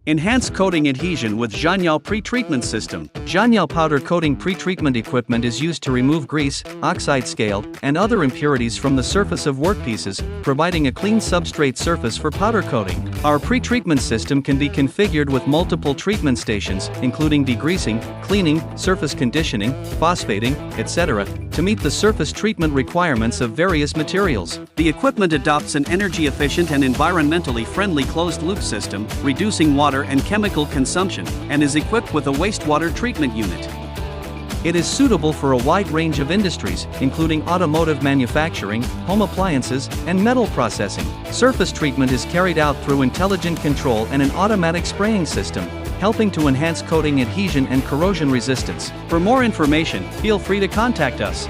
Enhance coating adhesion with Zhanyao pretreatment system. Zhanyao powder coating pretreatment equipment is used to remove grease, oxide scale, and other impurities from the surface of workpieces, providing a clean substrate surface for powder coating. Our pretreatment system can be configured with multiple treatment stations, including degreasing, cleaning, surface conditioning, phosphating, etc., to meet the surface treatment requirements of various materials. The equipment adopts an energy-efficient and environmentally friendly closed-loop system, reducing water and chemical consumption, and is equipped with a wastewater treatment unit. It is suitable for a wide range of industries, including automotive manufacturing, home appliances, and metal processing. Surface treatment is carried out through intelligent control and an automatic spraying system, helping to enhance coating adhesion and corrosion resistance. For more information, feel free to contact us.